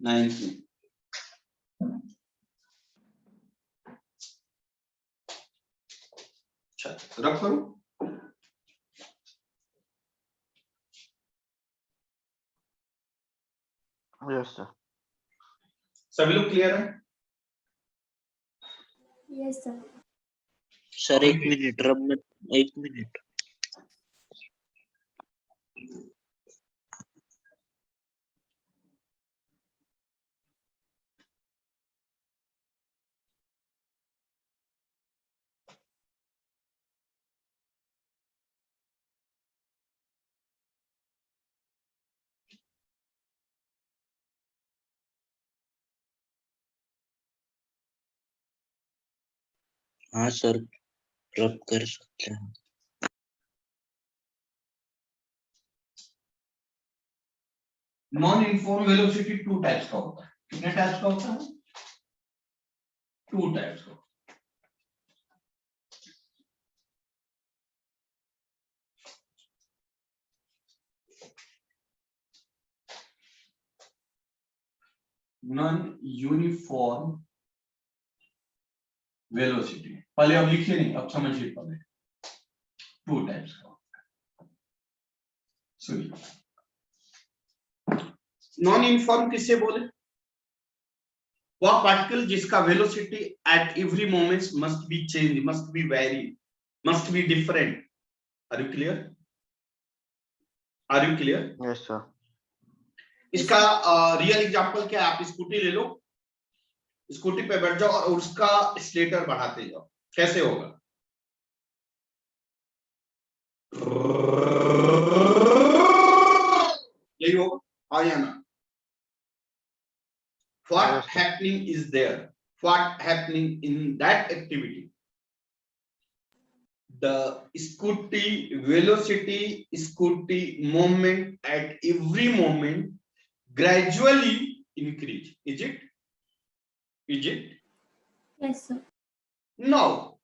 9th में। अच्छा रख करो। Yes sir. सभी लोग क्लियर है? Yes sir. सर 1 मिनट रब में 1 मिनट। हाँ सर रब कर सकते हैं। नॉन यूनिफॉर्म वेलोसिटी 2 टाइप्स का होता है। कितने टाइप्स का होता है? 2 टाइप्स का। नॉन यूनिफॉर्म वेलोसिटी, पहले अब लिखिए नहीं, अब समझिए पहले। 2 टाइप्स का। सुनिए, नॉन यूनिफॉर्म किससे बोले? वह पार्टिकल जिसका velocity at every moment must be change, must be vary, must be different. Are you clear? Are you clear? Yes sir. इसका रियल एग्जांपल क्या है? आप स्कूटी ले लो, स्कूटी पे बैठ जाओ और उसका एक्सीलरेटर बढ़ाते जाओ, कैसे होगा? यही होगा, हाँ या ना? What happening is there? What happening in that activity? The scooty velocity, scooty moment at every moment gradually increase. Is it? Is it? Yes sir. Now,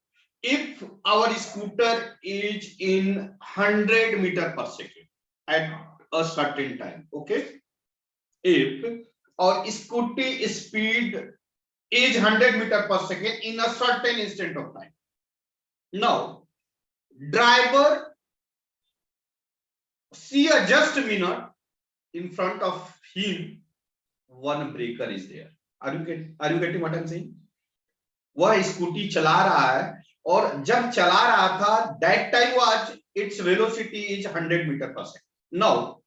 if our scooter is in 100 meter per second at a certain time, okay? If our scooty speed is 100 meter per second in a certain instant of time. Now, driver see a just a minute in front of him, one breaker is there. Are you getting what I'm saying? वह scooty चला रहा है और जब चला रहा था that time was its velocity is 100 meter per second. Now,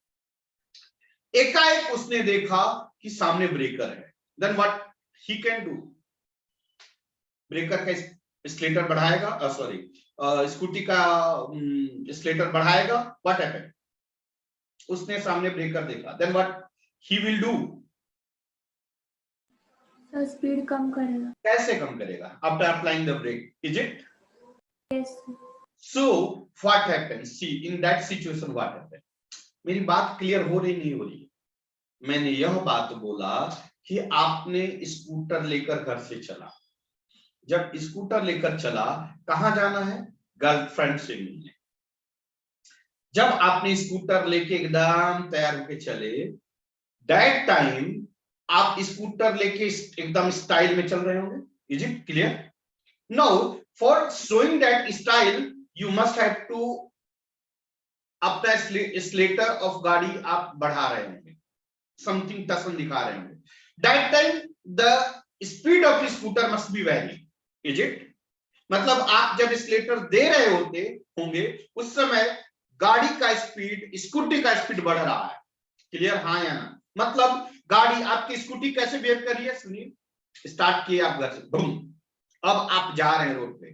एकाएक उसने देखा कि सामने ब्रेकर है, then what he can do? Breaker का एक्सीलरेटर बढ़ाएगा, सॉरी स्कूटी का एक्सीलरेटर बढ़ाएगा, व्हाट हैपेंड? उसने सामने ब्रेकर देखा, then what he will do? Sir speed कम करेगा। कैसे कम करेगा? After applying the brake, is it? Yes. So what happens? See in that situation what happened? मेरी बात क्लियर हो रही नहीं हो रही? मैंने यह बात बोला कि आपने स्कूटर लेकर घर से चला, जब स्कूटर लेकर चला, कहां जाना है? गर्लफ्रेंड से मिलने। जब आपने स्कूटर लेके एकदम तैयार होके चले, दैट टाइम आप स्कूटर लेके एकदम स्टाइल में चल रहे होंगे। Is it clear? Now for showing that style you must have to अपना एक्सीलरेटर ऑफ गाड़ी आप बढ़ा रहे होंगे, समथिंग टसन दिखा रहे होंगे। That time the speed of scooter must be very. Is it? मतलब आप जब एक्सीलरेटर दे रहे होते होंगे उस समय गाड़ी का स्पीड, स्कूटी का स्पीड बढ़ रहा है। क्लियर? हाँ या ना? मतलब गाड़ी आपकी स्कूटी कैसे बिहेव कर रही है? सुनिए, स्टार्ट किए आप घर से, बूम, अब आप जा रहे हैं रोड पे,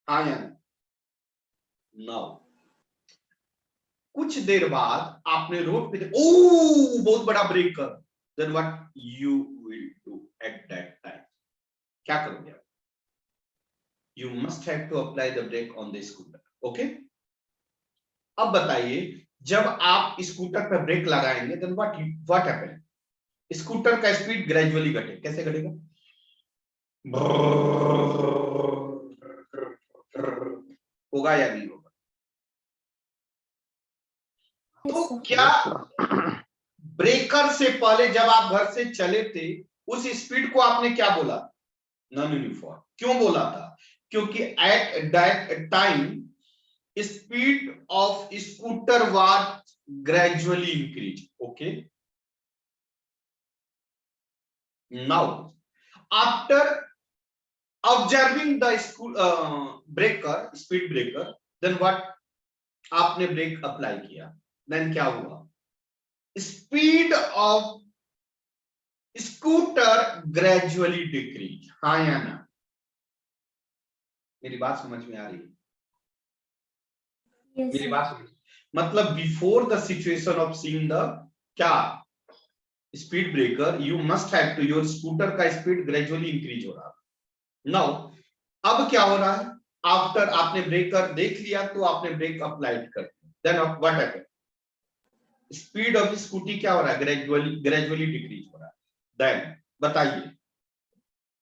हाँ या ना? नाउ कुछ देर बाद आपने रोड पे ओ बहुत बड़ा ब्रेक कर, then what you will do at that time? क्या करोगे? You must have to apply the brake on the scooter. Okay? अब बताइए, जब आप स्कूटर पर ब्रेक लगाएंगे then what happen? स्कूटर का स्पीड ग्रेजुअली घटे। कैसे घटेगा? होगा या नहीं होगा? तो क्या ब्रेकर से पहले जब आप घर से चले थे उस स्पीड को आपने क्या बोला? Non uniform. क्यों बोला था? क्योंकि at that time speed of scooter was gradually increase. Okay, now after observing the school breaker, speed breaker, then what? आपने ब्रेक अप्लाई किया, देन क्या हुआ? Speed of scooter gradually decrease. हाँ या ना? मेरी बात समझ में आ रही है? Yes, मेरी sir. बात समझ, मतलब before the situation of seeing the क्या speed breaker, you must have to, your scooter का स्पीड ग्रेजुअली इंक्रीज हो रहा। नाउ अब क्या हो रहा है? आफ्टर आपने ब्रेकर देख लिया तो आपने ब्रेक अप्लाई कर दिया, then what happened? Speed of scooty क्या हो रहा है? ग्रेजुअली डिक्रीज हो रहा है। देन बताइए,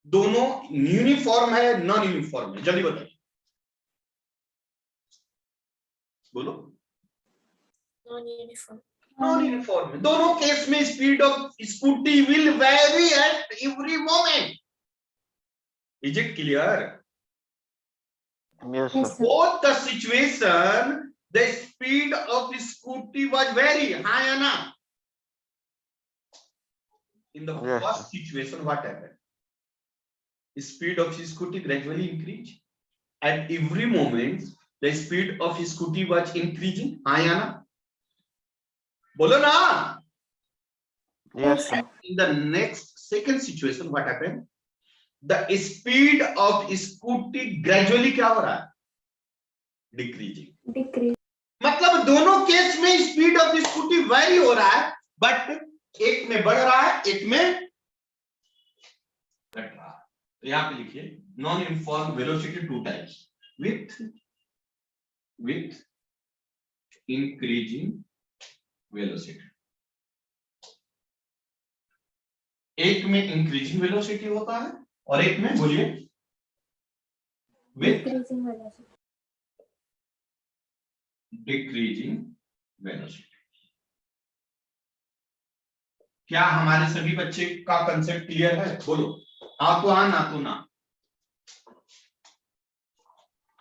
दोनों यूनिफॉर्म है नॉन यूनिफॉर्म है? जल्दी बताइए, बोलो। Non uniform. नॉन यूनिफॉर्म है। दोनों केस में speed of scooty will very at every moment. Is it clear? Yes, Yes, sir. sir. Both the situation, the speed of the scooty was very high, है ना? In the Yes, first situation, what happened? The speed of scooty gradually increased. At every moment, the speed of scooty was increasing. हाँ या ना? बोलो ना? Yes, sir. In the next second situation, what happened? The speed of scooty gradually क्या हो रहा है? Decreasing. Decrease. मतलब दोनों केस में स्पीड ऑफ स्कूटी वेरी हो रहा है, बट एक में बढ़ रहा है, एक में घट रहा है। तो यहां पे लिखिए non uniform velocity two types, with increasing velocity. एक में इंक्रीजिंग वेलोसिटी होता है और एक में, बोलिए, with Decreasing velocity. Decreasing velocity. क्या हमारे सभी बच्चे का कंसेप्ट क्लियर है? बोलो हाँ तो हाँ, ना तो ना।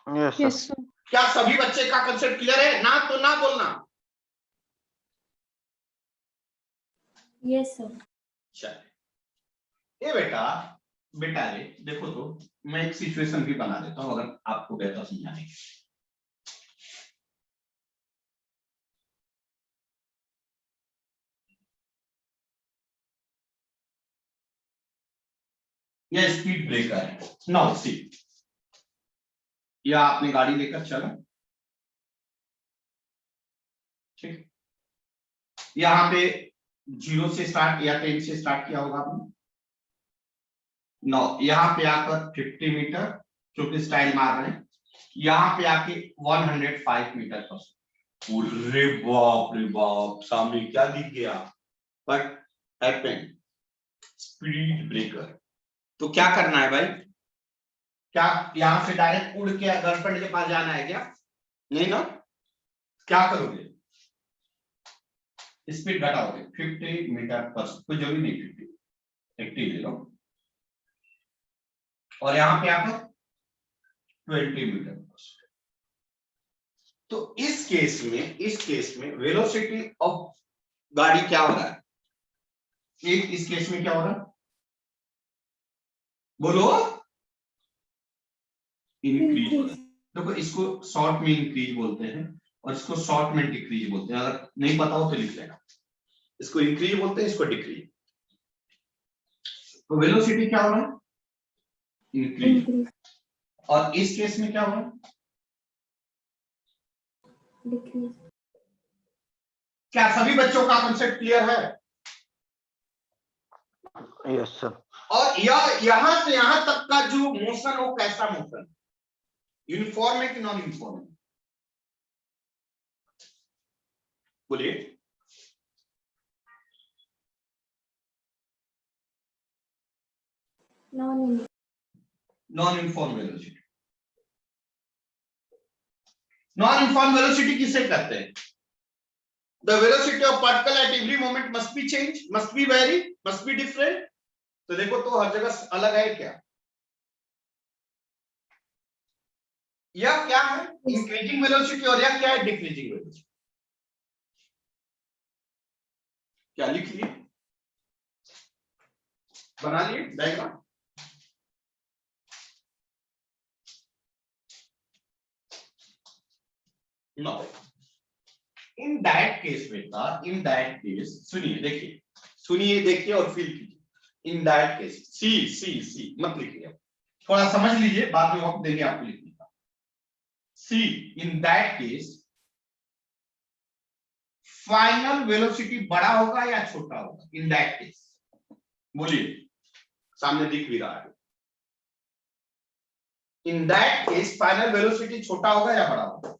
Yes, yes sir. सर। क्या सभी बच्चे का कंसेप्ट क्लियर है? ना तो ना बोलना। Yes, sir. चलिए, ये बेटा रे देखो, तो मैं एक सिचुएशन भी बना देता हूं अगर आपको बेहतर समझाने की। यह स्पीड ब्रेकर है। नाउ सी, या आपने गाड़ी लेकर चला, ठीक, यहां पे 0 से स्टार्ट या 10 से स्टार्ट किया होगा आपने। नाउ यहां पे आकर 50 मीटर, क्योंकि स्टाइल मार रहे हैं, यहां पे आके 105 मीटर पर। अरे बाप रे बाप, सामने क्या दिख गया? But happened speed breaker. तो क्या करना है भाई? क्या यहां से डायरेक्ट उड़ के गर्लफ्रेंड के पास जाना है क्या? नहीं ना। क्या करोगे? स्पीड घटाओगे 50 मीटर पर, कोई जरूरी नहीं 50, 80 ले लो, और यहां पे आकर 20 मीटर पर। तो इस केस में वेलोसिटी ऑफ गाड़ी क्या हो रहा है? इस केस में क्या हो रहा है? बोलो। इंक्रीज हो रहा है। देखो, इसको शॉर्ट में इंक्रीज बोलते हैं और इसको शॉर्ट में डिक्रीज बोलते हैं। अगर नहीं पता हो तो लिख लेना, इसको इंक्रीज बोलते हैं, इसको डिक्रीज। तो वेलोसिटी क्या हो रहा है? इंक्रीज। Increase. और इस केस में क्या हो रहा है? Decrease. क्या सभी बच्चों का कॉन्सेप्ट क्लियर है? Yes, sir. और यहां से यहां तक का जो मोशन हो, कैसा मोशन? यूनिफॉर्म है कि नॉन यूनिफॉर्म है? बोलिए। Non-uniform. Non uniform velocity. Non uniform velocity किसे कहते हैं? The velocity of particle at every moment must be change, must be vary, must be different. तो देखो तो हर जगह अलग है क्या? यह क्या है? इंक्रीजिंग वेलोसिटी और यह क्या है? Decreasing velocity. क्या लिख लिए? बना लिए diagram? No, in that case बेटा, इन दैट केस सुनिए, देखिए और फील कीजिए। इन दैट केस सी मत लिखिए, थोड़ा समझ लीजिए, बाद में वक्त देंगे आपको लिखने का। See in that case final velocity बड़ा होगा या छोटा होगा? इन दैट केस बोलिए, सामने दिख भी रहा है। इन दैट केस फाइनल वेलोसिटी छोटा होगा या बड़ा होगा?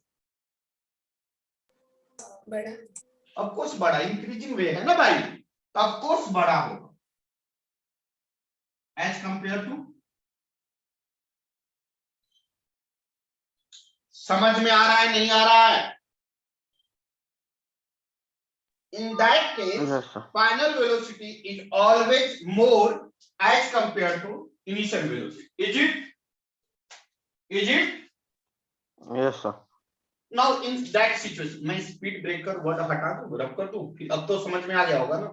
बड़ा। ऑफ कोर्स बड़ा, इंक्रीजिंग वे है ना भाई, तो ऑफ कोर्स बड़ा होगा एज कंपेयर टू। समझ में आ रहा है नहीं आ रहा है? In that case, Yes, sir. final velocity is always more as compared to initial velocity. Is it? Is it? Yes, sir. Now in that situation, मैं स्पीड ब्रेकर वर्ड हटा दूं, रब कर दूं, फिर अब तो समझ में आ गया होगा ना?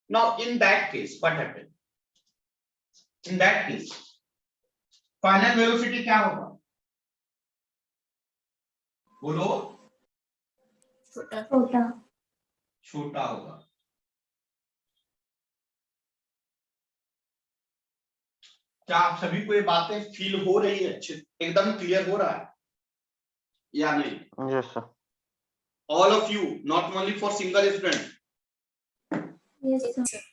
Now in that case, what happened? In that case, final velocity क्या होगा? बोलो। छोटा। छोटा। छोटा होगा। क्या आप सभी को ये बातें फील हो रही है? एकदम क्लियर हो रहा है या नहीं? Yes, sir. All of you, not only for single student. Yes, sir. sir.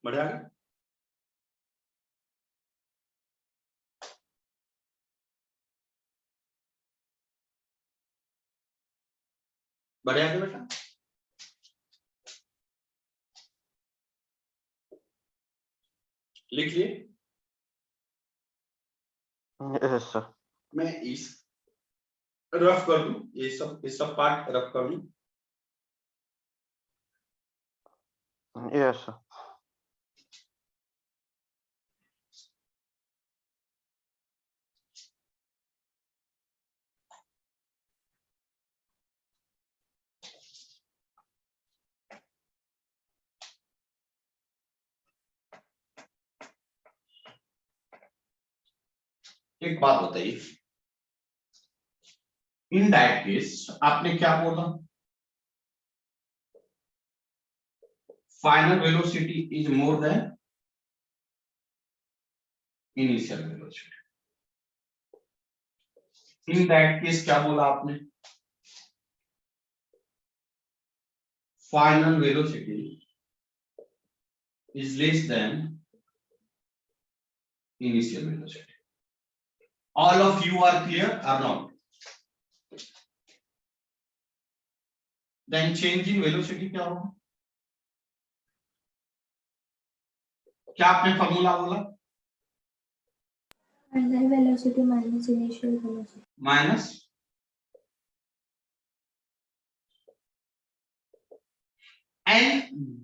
बढ़े आगे। बढ़े आगे बेटा। लिख लिए? Yes, sir. मैं इस रफ कर दूं, ये सब पार्ट रफ कर दूं। Yes, sir. एक बात बताइए, इन दैट केस आपने क्या बोला? Final velocity is more than initial velocity. In that case क्या बोला आपने? Final velocity is less than initial velocity. All of you are clear or not? Then change in velocity क्या होगा? क्या आपने फॉर्मूला बोला? Final velocity minus initial velocity. Minus and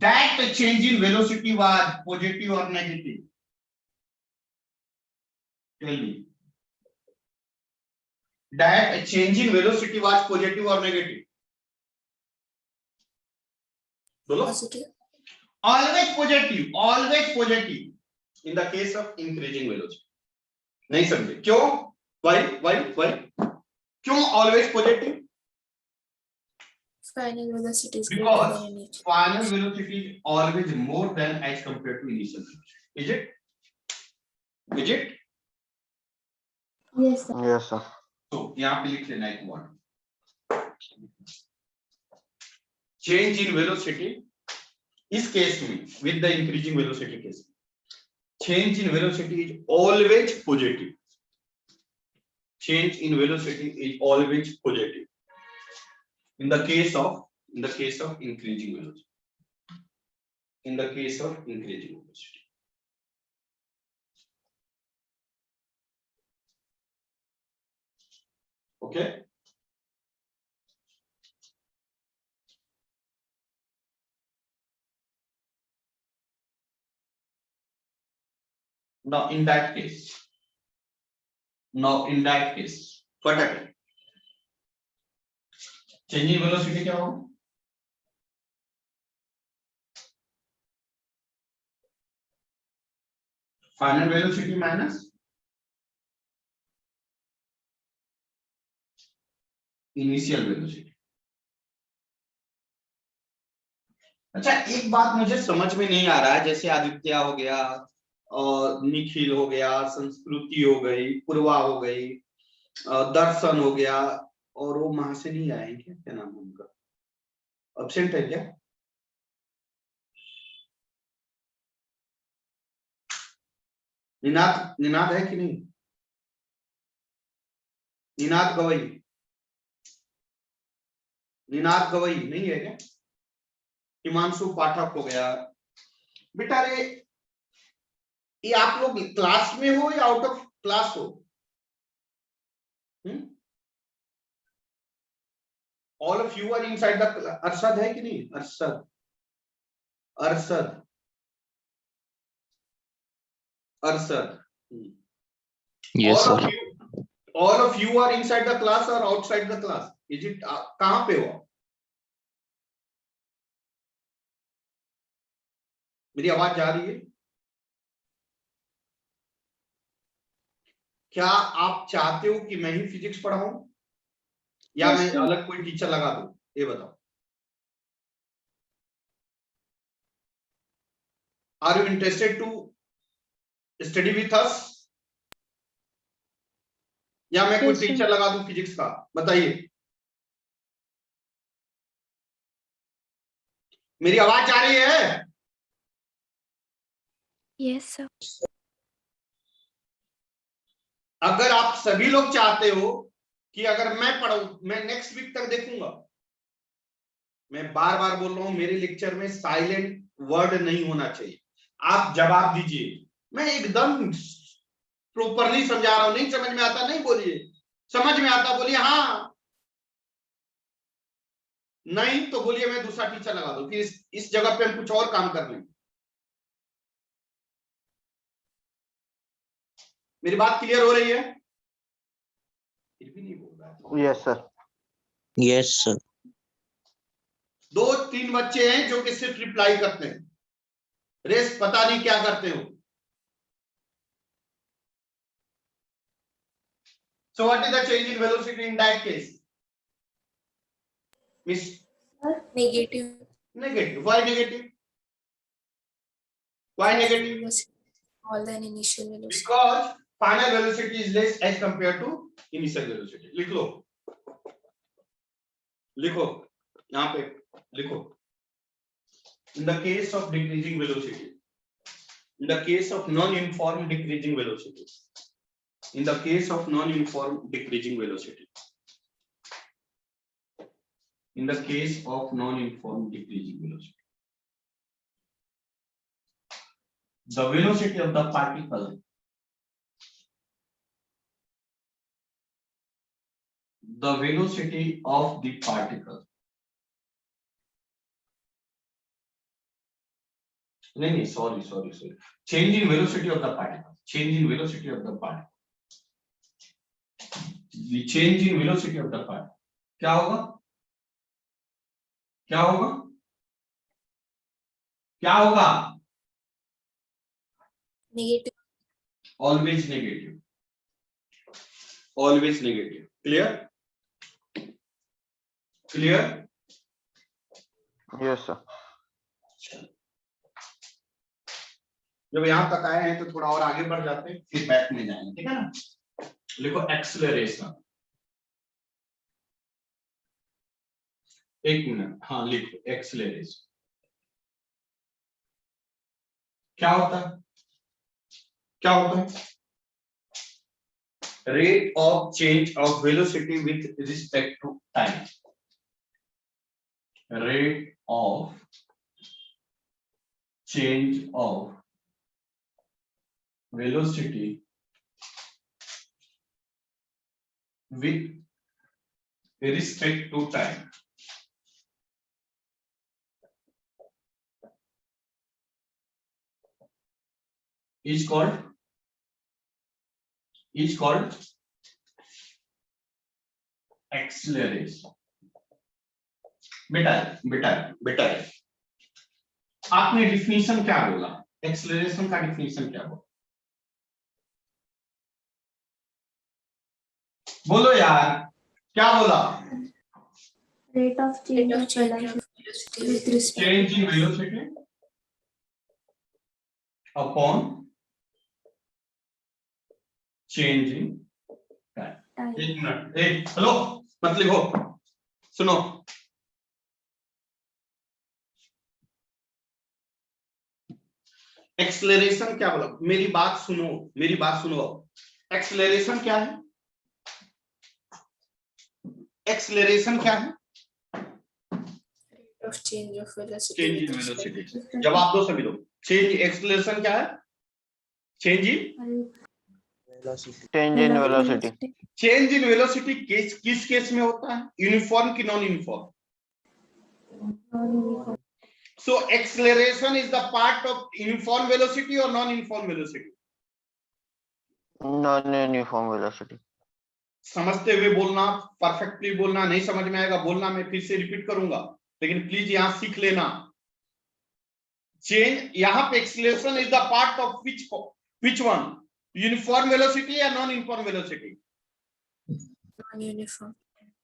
that change in velocity was positive or negative? Tell me. That change in velocity was positive or negative? बोलो। Positive. Always positive, always positive in the case of increasing velocity. नहीं समझे क्यों? Why? क्यों always positive? Final velocity is Because greater than initial. final velocity is always more than as compared to initial velocity. Is it? Is it? Yes, sir. Yes, sir. तो यहाँ पे लिख लेना एक वर्ड, चेंज इन वेलोसिटी। इस case में with the increasing velocity case, change in velocity is always positive. Change in velocity is always positive in the case of in the case of increasing velocity. In the case of increasing velocity. Okay. Now in that case, what happened? Change in velocity क्या होगा? Final velocity minus initial velocity. अच्छा, एक बात मुझे समझ में नहीं आ रहा है, जैसे आदित्य हो गया और निखिल हो गया, संस्कृति हो गई, पूर्वा हो गई, दर्शन हो गया, और वो वहां से नहीं आए क्या? क्या नाम है उनका? एब्सेंट है क्या? निनाद है कि नहीं? निनाद गवई नहीं है क्या? हिमांशु पाठक हो गया। बेटा रे, ये आप लोग क्लास में हो या आउट ऑफ क्लास हो? All of you are inside the. Arshad है कि नहीं? Arshad Yes, sir. all of you are inside the class or outside the class? Is it कहां पे हो? मेरी आवाज जा रही है? क्या आप चाहते हो कि मैं ही फिजिक्स पढ़ाऊं या मैं अलग कोई टीचर लगा दूं? ये बताओ। Are you interested to study with us? या मैं कोई टीचर लगा दूं फिजिक्स का? बताइए। मेरी आवाज जा रही है? Yes, sir. अगर आप सभी लोग चाहते हो कि अगर मैं पढ़ाऊं, मैं नेक्स्ट वीक तक देखूंगा। मैं बार बार बोल रहा हूं, मेरे लेक्चर में साइलेंट वर्ड नहीं होना चाहिए। आप जवाब दीजिए। मैं एकदम प्रॉपरली समझा रहा हूं। नहीं समझ में आता नहीं बोलिए, समझ में आता बोलिए हाँ, नहीं तो बोलिए मैं दूसरा टीचर लगा दूं, फिर इस जगह पे हम कुछ और काम कर लेंगे। मेरी बात क्लियर हो रही है? फिर भी नहीं बोल रहा है। Yes, sir. Yes, sir. 2-3 बच्चे हैं जो कि सिर्फ रिप्लाई करते हैं, रेस्ट पता नहीं क्या करते हो। So what is the change in velocity in that case? Miss? Negative. Negative. Why negative? Why negative? Smaller than initial velocity. Because final velocity is less as compared to initial velocity. लिख लो, यहाँ पे लिखो। In the case of decreasing velocity, in the case of non-uniform decreasing velocity, in the case of non-uniform decreasing velocity, in the case of non-uniform decreasing velocity, the velocity of the particle, the velocity of the particle, नहीं, sorry, change in velocity of the particle, change in velocity of the particle, the change in velocity of the particle क्या होगा? क्या होगा? क्या होगा? Negative. Always negative. Always negative. Clear? Clear? Yes, sir. जब यहां तक आए हैं तो थोड़ा और आगे बढ़ जाते हैं, फिर बैक में जाएंगे, ठीक है ना? लिखो एक्सेलरेशन। एक मिनट, हाँ लिखो एक्सेलरेशन। क्या होता है? क्या होता है? Rate of change of velocity with respect to time. rate of change of velocity with respect to time is called acceleration. बेटा आपने डिफिनीशन क्या बोला? एक्सेलरेशन का डिफिनीशन क्या बोला? बोलो यार, क्या बोला? Rate of change Rate of of change of velocity velocity with respect change to in velocity upon change in time. time. एक मिनट, एक हेलो मत लिखो, सुनो. एक्सेलरेशन क्या बोला? मेरी बात सुनो. एक्सेलरेशन क्या है? एक्सेलरेशन क्या है? Rate of change of velocity change with in respect velocity. जवाब दो सभी लोग. चेंज एक्सेलरेशन क्या है? Change in Change in velocity. Change in velocity किस केस में होता है? यूनिफॉर्म की non uniform? Non-uniform. So acceleration is the part of uniform velocity or non-uniform velocity? Non-uniform velocity. समझते हुए बोलना, परफेक्टली बोलना. नहीं समझ में आएगा बोलना, मैं फिर से रिपीट करूंगा, लेकिन प्लीज यहां सीख लेना. चेंज यहाँ पे acceleration is the part of which one? Uniform velocity या non-uniform velocity? non-uniform.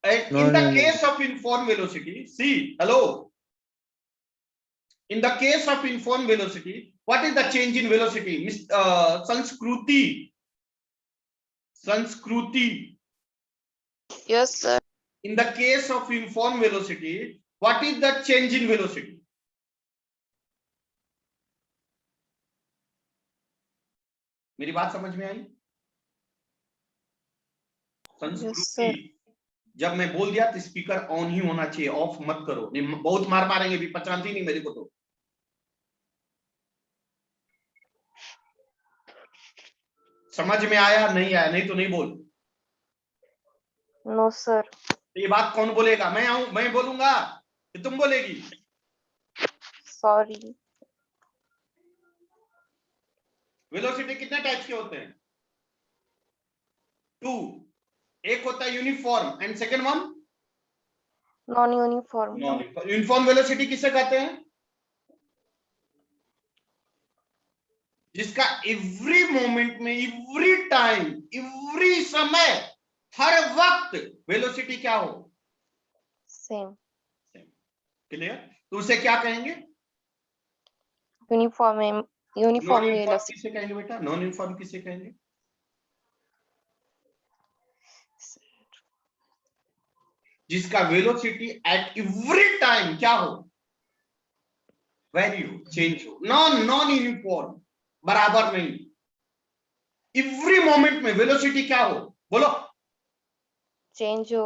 And in the case of uniform velocity, see, hello. In the case of uniform velocity, what is the change in velocity? Sanskruti. Yes, sir. In the case of uniform velocity, what is the change in velocity? मेरी बात समझ में आई? संस्कृति. जब मैं बोल दिया तो स्पीकर ऑन ही होना चाहिए, ऑफ मत करो. नहीं, बहुत मार मारेंगे भी, पचानती नहीं मेरे को तो. समझ में आया नहीं आया? नहीं तो नहीं बोल. No, sir. ये बात कौन बोलेगा? मैं आऊं, मैं बोलूंगा कि तुम बोलेगी? Sorry. वेलोसिटी कितने टाइप्स के होते हैं? 2. एक होता है uniform and second one Non-uniform. Uniform velocity किसे कहते हैं? जिसका एवरी मोमेंट में, एवरी टाइम, एवरी समय, हर वक्त वेलोसिटी क्या हो? Same. क्लियर? तो उसे क्या कहेंगे? Uniform. Uniform non uniform velocity. किसे कहेंगे बेटा? नॉन यूनिफॉर्म किसे कहेंगे? जिसका वेलोसिटी एट एवरी टाइम क्या हो? वेरी हो, चेंज हो. नॉन यूनिफॉर्म बराबर नहीं. एवरी मोमेंट में वेलोसिटी क्या हो? बोलो. Change हो.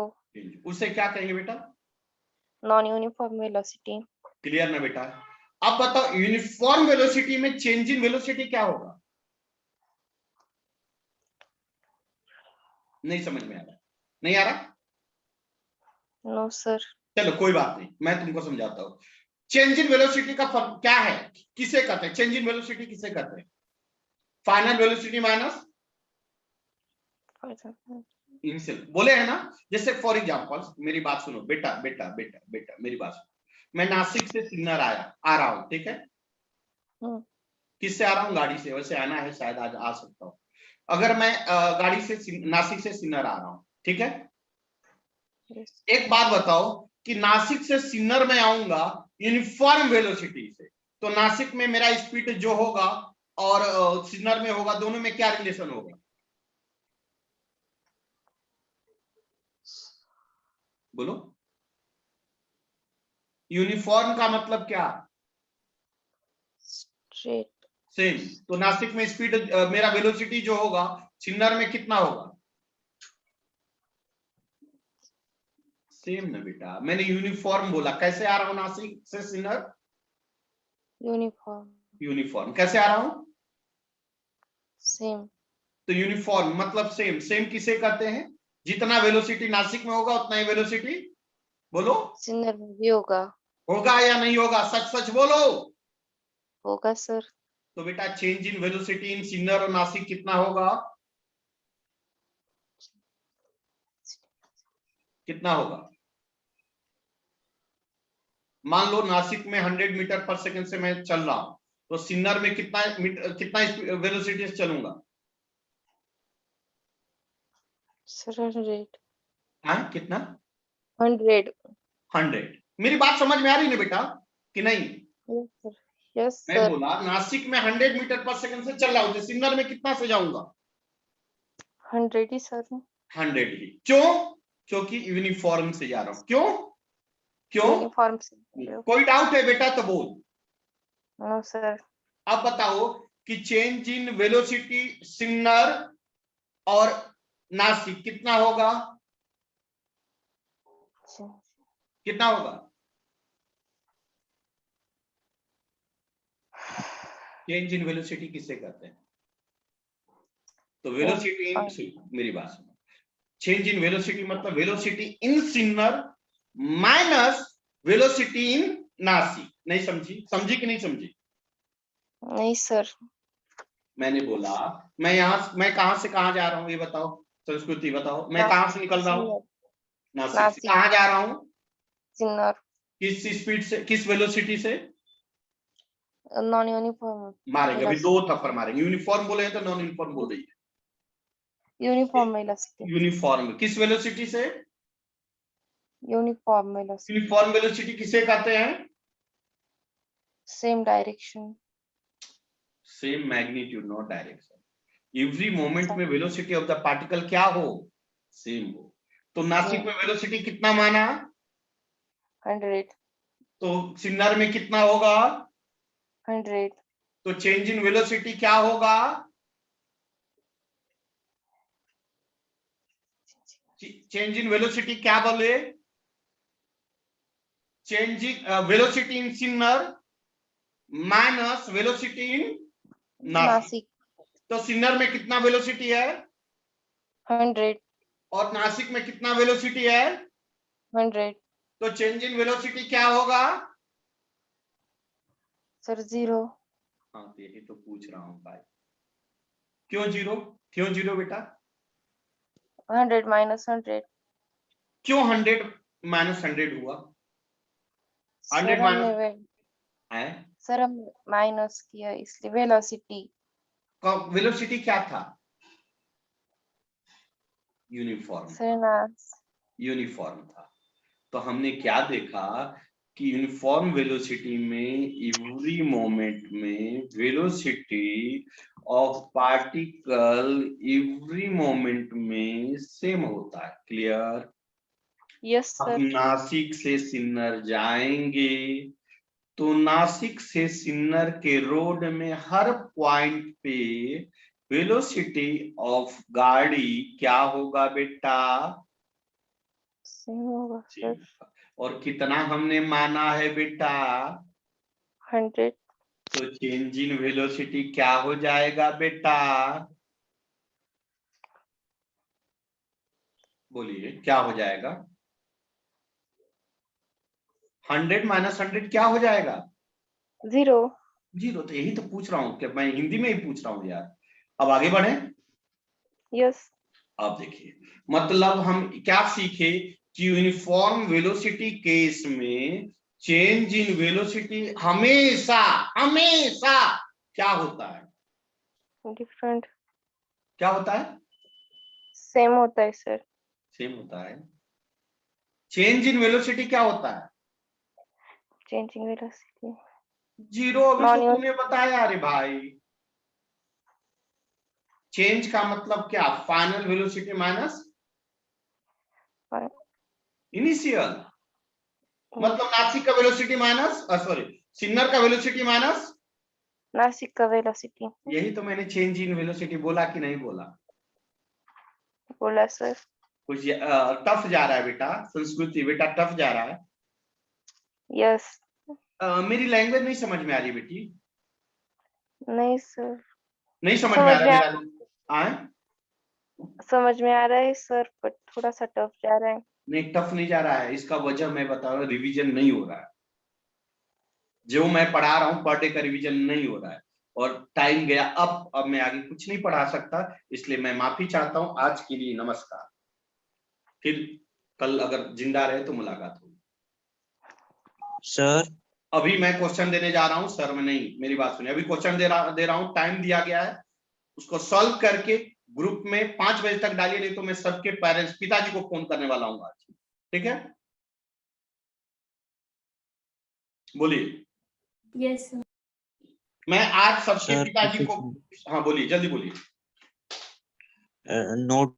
उसे क्या कहेंगे बेटा? Non-uniform velocity. क्लियर ना बेटा? अब बताओ, यूनिफॉर्म वेलोसिटी में चेंज इन वेलोसिटी क्या होगा? नहीं समझ में आ रहा? नहीं आ रहा? No, sir. चलो कोई बात नहीं, मैं तुमको समझाता हूं. चेंज इन वेलोसिटी का फर्क क्या है? किसे कहते हैं चेंज इन वेलोसिटी? किसे कहते हैं? Final velocity minus For example. Initial. बोले है ना? जैसे फॉर एग्जांपल, मेरी बात सुनो बेटा, मेरी बात सुनो. मैं नासिक से सिन्नर आ रहा हूं, ठीक है? किससे आ रहा हूं? गाड़ी से. वैसे आना है, शायद आज आ सकता हूं. अगर मैं गाड़ी से नासिक से सिन्नर आ रहा हूं, ठीक है? Yes. एक बात बताओ कि नासिक से सिन्नर में आऊंगा यूनिफॉर्म वेलोसिटी से, तो नासिक में मेरा स्पीड जो होगा और सिन्नर में होगा, दोनों में क्या रिलेशन होगा? बोलो. यूनिफॉर्म का मतलब क्या? Straight. सेम. तो नासिक में स्पीड, मेरा वेलोसिटी जो होगा, सिन्नर में कितना होगा? सेम ना बेटा, मैंने यूनिफॉर्म बोला, कैसे आ रहा हूं नासिक से सिन्नर? यूनिफॉर्म यूनिफॉर्म कैसे आ रहा हूं? सेम तो यूनिफॉर्म मतलब सेम, सेम किसे कहते हैं? जितना वेलोसिटी नासिक में होगा उतना ही वेलोसिटी बोलो सिन्नर में भी होगा होगा या नहीं होगा? सच सच बोलो। होगा सर तो बेटा चेंज इन वेलोसिटी इन सिन्नर और नासिक कितना होगा? कितना होगा? मान लो नासिक में 100 मीटर पर सेकंड से मैं चल रहा हूं, तो सिन्नर में कितना वेलोसिटी से चलूंगा? सर 100 हाँ कितना? 100 100। मेरी बात समझ में आ रही है ना बेटा कि नहीं? यस सर यस मैं सर बोला नासिक में 100 मीटर पर सेकंड से चल रहा हूं, तो सिन्नर में कितना से जाऊंगा? 100 ही सर 100 ही। क्यों? क्योंकि यूनिफॉर्म से जा रहा हूं। क्यों? क्यों? यूनिफॉर्म से कोई डाउट है बेटा तो बोल। नो सर अब बताओ कि चेंज इन वेलोसिटी सिन्नर और नासिक कितना होगा? कितना होगा? चेंज इन वेलोसिटी किसे कहते हैं? तो वेलोसिटी इन, मेरी बात सुनो, चेंज इन वेलोसिटी मतलब वेलोसिटी इन सिन्नर माइनस वेलोसिटी इन नासिक। नहीं समझी? समझी कि नहीं समझी? नहीं सर मैंने बोला मैं कहां से कहां जा रहा हूं ये बताओ, संस्कृति बताओ, मैं कहां से निकल रहा हूं? नासिक से। नासिक। कहां जा रहा हूं? सिन्नर किस स्पीड से, किस वेलोसिटी से? नॉन यूनिफॉर्म मारेंगे अभी, 2 थप्पड़ मारेंगे। यूनिफॉर्म बोले तो नॉन यूनिफॉर्म बोल रही है। यूनिफॉर्म वेलोसिटी यूनिफॉर्म किस वेलोसिटी से? यूनिफॉर्म वेलोसिटी यूनिफॉर्म वेलोसिटी किसे कहते हैं? Same direction same magnitude not direction. Every moment में वेलोसिटी ऑफ द पार्टिकल क्या हो? सेम हो। तो नासिक में वेलोसिटी कितना माना? 100 तो सिन्नर में कितना होगा? 100 तो चेंज इन वेलोसिटी क्या होगा? चेंज इन वेलोसिटी क्या बोले? Change in velocity in Sinnar minus velocity इन नासिक। नासिक तो सिन्नर में कितना वेलोसिटी है 100 और नासिक में कितना वेलोसिटी है? 100 तो चेंज इन वेलोसिटी क्या होगा? सर 0 हाँ तो यही तो पूछ रहा हूं भाई, क्यों जीरो? क्यों जीरो बेटा? 100 माइनस 100 क्यों 100 माइनस 100 हुआ? 100 सर हमने माइनस है सर हम माइनस किया इसलिए वेलोसिटी वेलोसिटी क्या था? यूनिफॉर्म। सर ना यूनिफॉर्म था। तो हमने क्या देखा कि यूनिफॉर्म वेलोसिटी में एवरी मोमेंट में velocity of particle every moment में सेम होता है। क्लियर? यस अब सर नासिक से सिन्नर जाएंगे तो नासिक से सिन्नर के रोड में हर पॉइंट पे वेलोसिटी ऑफ गाड़ी क्या होगा बेटा? सेम होगा सर और कितना हमने माना है बेटा? 100 तो चेंज इन वेलोसिटी क्या हो जाएगा बेटा? बोलिए क्या हो जाएगा? 100 माइनस 100 क्या हो जाएगा? 0 जीरो। तो यही तो पूछ रहा हूं कि मैं हिंदी में ही पूछ रहा हूं यार। अब आगे बढ़े। यस अब देखिए, मतलब हम क्या सीखे कि यूनिफॉर्म वेलोसिटी केस में चेंज इन वेलोसिटी हमेशा हमेशा क्या होता है? डिफरेंट क्या होता है? सेम होता है सर सेम होता है। चेंज इन वेलोसिटी क्या होता है? Changing velocity zero. अभी तो तूने बताया अरे भाई। चेंज का मतलब क्या? Final velocity minus initial. मतलब नासिक का वेलोसिटी माइनस सॉरी सिन्नर का वेलोसिटी माइनस, नासिक का वेलोसिटी यही तो मैंने चेंज इन वेलोसिटी बोला कि नहीं बोला? बोला सर कुछ टफ जा रहा है बेटा, संस्कृति बेटा टफ जा रहा है। यस। मेरी लैंग्वेज नहीं समझ में आ रही बेटी, नहीं सर, नहीं समझ में आ रहा मेरा आए? समझ में आ रहा है सर, पर थोड़ा सा टफ जा रहा है। नहीं टफ नहीं जा रहा है, इसका वजह मैं बता रहा हूँ, रिवीजन नहीं हो रहा है। जो मैं पढ़ा रहा हूँ पर डे का रिवीजन नहीं हो रहा है और टाइम गया। अब मैं आगे कुछ नहीं पढ़ा सकता, इसलिए मैं माफी चाहता हूँ। आज के लिए नमस्कार, फिर कल अगर जिंदा रहे तो मुलाकात होगी। सर अभी मैं क्वेश्चन देने जा रहा हूँ सर, में नहीं, मेरी बात सुनिए। अभी क्वेश्चन दे रहा हूँ, टाइम दिया गया है, उसको सॉल्व करके ग्रुप में 5 बजे तक डालिए, नहीं तो मैं सबके पेरेंट्स पिताजी को फोन करने वाला हूँ आज। ठीक है, बोलिए। Yes, sir. मैं आज सबके सर पिताजी को, हाँ बोलिए, जल्दी बोलिए। नोट